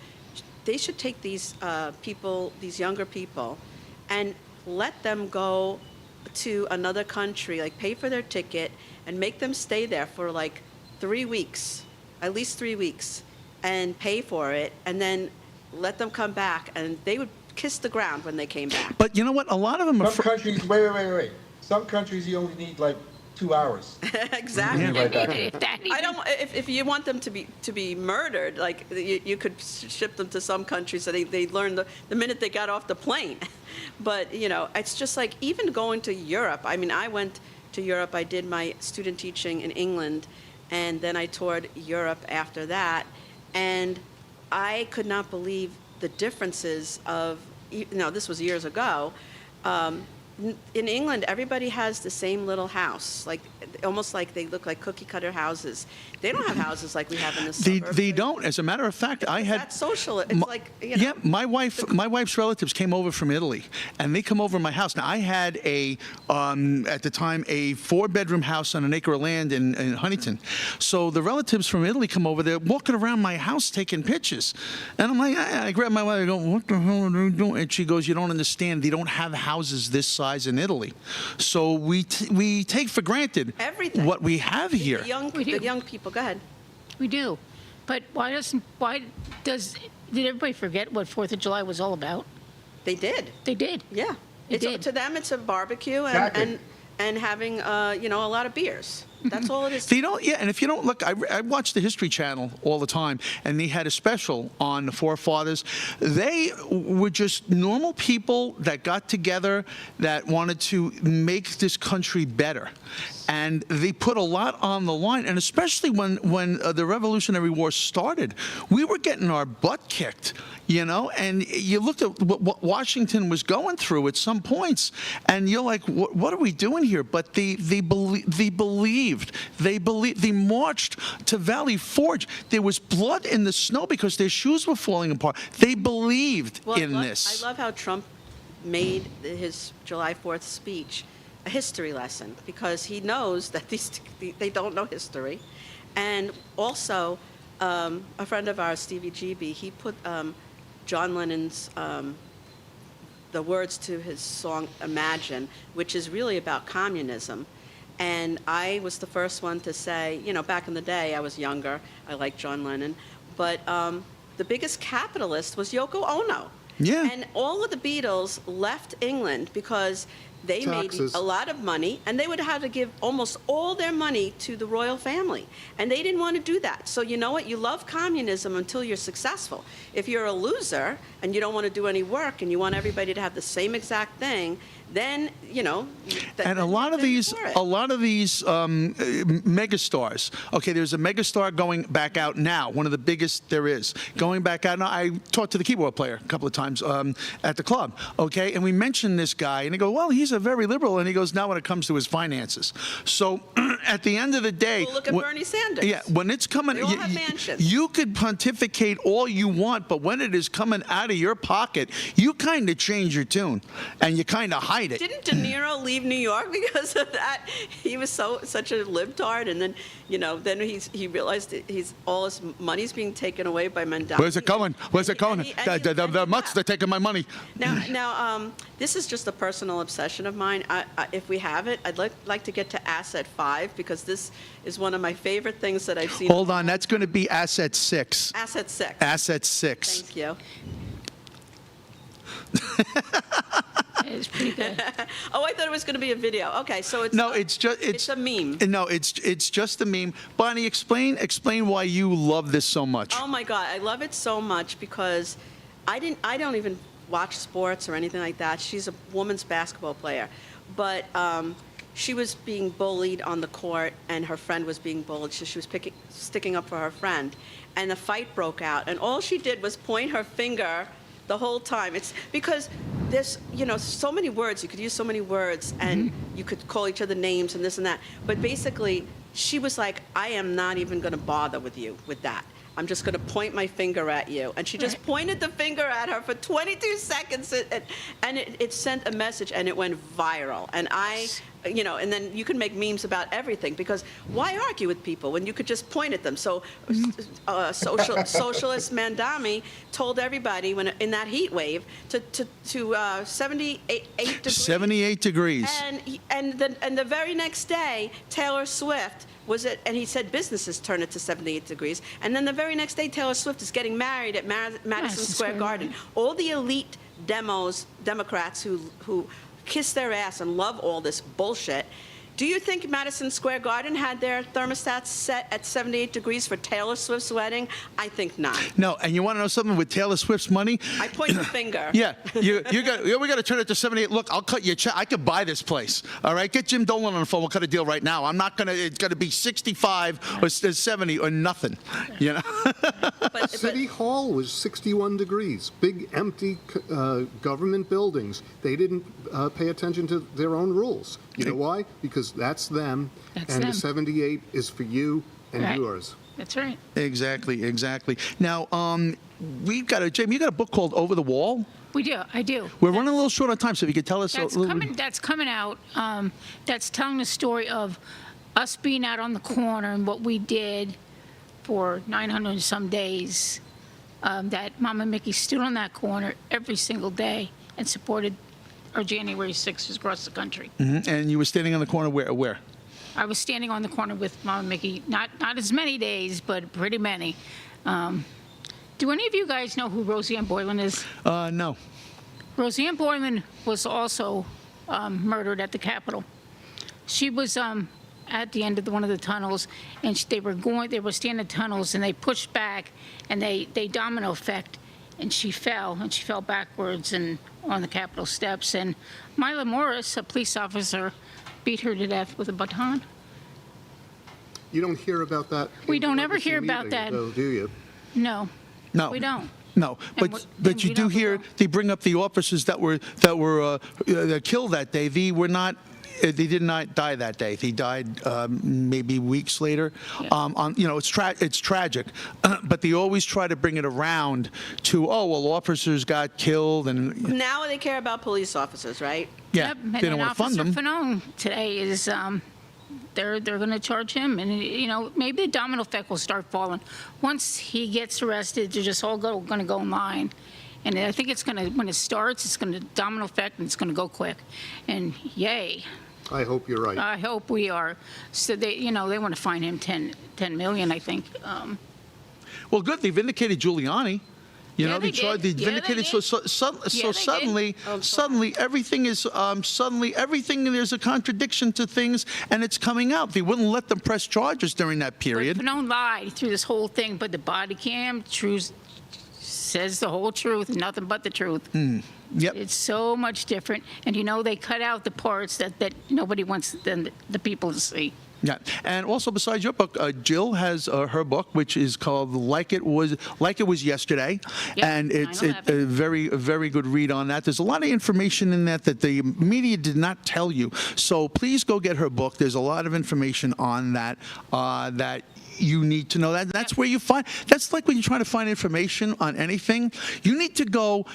take these people, these younger people, and let them go to another country, like pay for their ticket and make them stay there for like 3 weeks, at least 3 weeks, and pay for it, and then let them come back, and they would kiss the ground when they came back. But you know what? A lot of them are... Some countries, wait. Some countries you only need like 2 hours. Exactly. You'll be right back here. I don't. If you want them to be murdered, like you could ship them to some countries so they learn the minute they got off the plane. But it's just like even going to Europe. I mean, I went to Europe. I did my student teaching in England, and then I toured Europe after that, and I could not believe the differences of. This was years ago. In England, everybody has the same little house, like almost like they look like cookie cutter houses. They don't have houses like we have in the suburbs. They don't. As a matter of fact, I had that's social. It's like yeah. My wife's relatives came over from Italy, and they come over to my house. Now I had at the time a 4-bedroom house on an acre of land in Huntington. So the relatives from Italy come over. They're walking around my house taking pictures, and I'm like, I grab my wife. I go, what the hell are they doing? And she goes, you don't understand. They don't have houses this size in Italy, so we take for granted everything what we have here. The young people. Go ahead. We do, but did everybody forget what 4th of July was all about? They did. They did. Yeah. To them, it's a barbecue and having a lot of beers. That's all it is. They don't, yeah, and if you don't look, I watch the History Channel all the time, and they had a special on the forefathers. They were just normal people that got together that wanted to make this country better. And they put a lot on the line, and especially when the Revolutionary War started, we were getting our butt kicked, and you looked at what Washington was going through at some points, and you're like, what are we doing here? But they believed. They marched to Valley Forge. There was blood in the snow because their shoes were falling apart. They believed in this. I love how Trump made his July 4th speech a history lesson because he knows that they don't know history. And also, a friend of ours, Stevie GB, he put John Lennon's the words to his song Imagine, which is really about communism. And I was the first one to say, you know, back in the day, I was younger, I liked John Lennon, but the biggest capitalist was Yoko Ono. Yeah. And all of the Beatles left England because they Taxes. made a lot of money, and they would have to give almost all their money to the royal family. And they didn't want to do that. So you know what? You love communism until you're successful. If you're a loser and you don't want to do any work and you want everybody to have the same exact thing, then, you know. And a lot of these megastars. Okay, there's a megastar going back out now, one of the biggest there is, going back out now. I talked to the keyboard player a couple of times at the club. Okay, and we mentioned this guy, and he goes, "Well, he's a very liberal," and he goes, "Now when it comes to his finances." So at the end of the day, well, look at Bernie Sanders. Yeah, when it's coming, They all have mansions. you could pontificate all you want, but when it is coming out of your pocket, you kind of change your tune, and you kind of hide it. Didn't De Niro leave New York because of that? He was such a libtard, and then then he realized that all his money's being taken away by Mandela. Where's it going? Where's it going? The mutts, they're taking my money. Now, this is just a personal obsession of mine. If we have it, I'd like to get to Asset 5 because this is one of my favorite things that I've seen. Hold on, that's going to be Asset 6. Asset 6. Asset 6. Thank you. It's pretty good. Oh, I thought it was going to be a video. Okay, so it's it's a meme. No, it's just a meme. Bonnie, explain why you love this so much. Oh my God, I love it so much because I don't even watch sports or anything like that. She's a women's basketball player, but she was being bullied on the court, and her friend was being bullied, so she was sticking up for her friend, and the fight broke out, and all she did was point her finger the whole time. It's because there's, so many words. You could use so many words, and you could call each other names and this and that. But basically, she was like, I am not even going to bother with you with that. I'm just going to point my finger at you. And she just pointed the finger at her for 22 seconds, and it sent a message, and it went viral. And and then you can make memes about everything, because why argue with people when you could just point at them? So socialist Mandami told everybody in that heat wave to 78 degrees. 78 degrees. And the very next day, Taylor Swift and he said businesses turn it to 78 degrees. And then the very next day, Taylor Swift is getting married at Madison Square Garden. All the elite Democrats who kiss their ass and love all this bullshit. Do you think Madison Square Garden had their thermostats set at 78 degrees for Taylor Swift's wedding? I think not. No, and you want to know something with Taylor Swift's money? I point the finger. Yeah, we got to turn it to 78. Look, I'll cut you a check. I could buy this place. All right, get Jim Dolan on the phone. We'll cut a deal right now. I'm not gonna. It's gonna be 65 or 70 or nothing. City Hall was 61 degrees. Big empty government buildings. They didn't pay attention to their own rules. You know why? Because that's them, and the 78 is for you and yours. That's right. Exactly. Now, we've got Jamie. You got a book called Over the Wall. We do. I do. We're running a little short on time, so if you could tell us that's a little bit. That's coming out. That's telling the story of us being out on the corner and what we did for 900 and some days. That Mama Mickey stood on that corner every single day and supported our January 6th across the country. Mm-hmm. And you were standing on the corner where? I was standing on the corner with Mama Mickey, not as many days, but pretty many. Do any of you guys know who Roseanne Boylan is? No. Roseanne Boylan was also murdered at the Capitol. She was at the end of one of the tunnels, and they were standing in tunnels, and they pushed back, and they domino effect, and she fell backwards and on the Capitol steps, and Mila Morris, a police officer, beat her to death with a baton. You don't hear about that. We don't ever hear about that. Though, do you? No. No. We don't. No, but you do hear they bring up the officers that were killed that day. They were not He did not die that day. He died maybe weeks later. It's tragic, but they always try to bring it around to, officers got killed, and Now they care about police officers, right? yeah, Yep. they don't want to fund them. Officer Fanone today is, they're going to charge him, and maybe the domino effect will start falling. Once he gets arrested, they're just all going to go in line. And I think it's going to, when it starts, it's going to domino effect, and it's going to go quick. And yay. I hope you're right. I hope we are. So they want to fine him 10 million, I think. Well, good. They vindicated Giuliani. They vindicated. did. Suddenly everything is there's a contradiction to things, and it's coming out. They wouldn't let them press charges during that period. But Fanone lied through this whole thing, but the body cam says the whole truth, nothing but the truth. Yep. It's so much different, and they cut out the parts that nobody wants the people to see. Yeah, and also besides your book, Jill has her book, which is called "Like It Was Yesterday," and it's a very good read on that. There's a lot of information in that the media did not tell you, so please go get her book. There's a lot of information on that that you need to know. That's where you find. That's like when you're trying to find information on anything. You need to go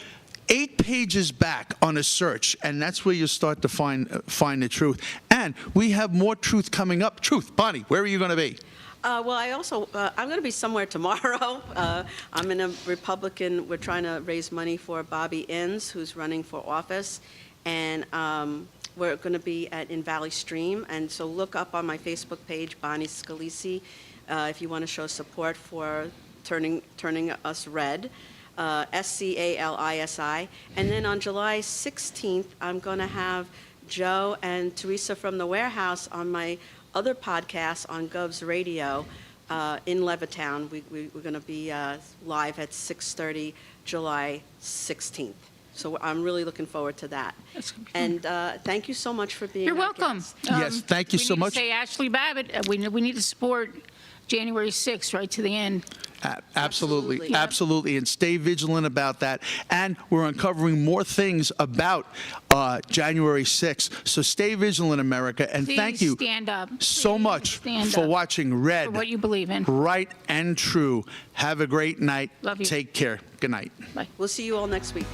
8 pages back on a search, and that's where you start to find the truth. And we have more truth coming up. Truth, Bonnie, where are you going to be? Well, I'm going to be somewhere tomorrow. I'm in a Republican. We're trying to raise money for Bobby Inns, who's running for office, and we're going to be in Valley Stream. And so look up on my Facebook page, Bonnie Scalisi, if you want to show support for turning us red. SCALISI. And then on July 16th, I'm going to have Joe and Teresa from the Warehouse on my other podcast on Gov's Radio in Levittown. We're going to be live at 6:30 July 16th. So I'm really looking forward to that. And thank you so much for being You're our welcome. guest. Yes, thank you so much. We need to say Ashley Babbitt. We need to support January 6th right to the end. Absolutely, and stay vigilant about that. And we're uncovering more things about January 6th. So stay vigilant, America, and Please thank you stand up. so much for watching Red, For what you believe in. Right and True. Have a great night. Love you. Take care. Good night. Bye. We'll see you all next week.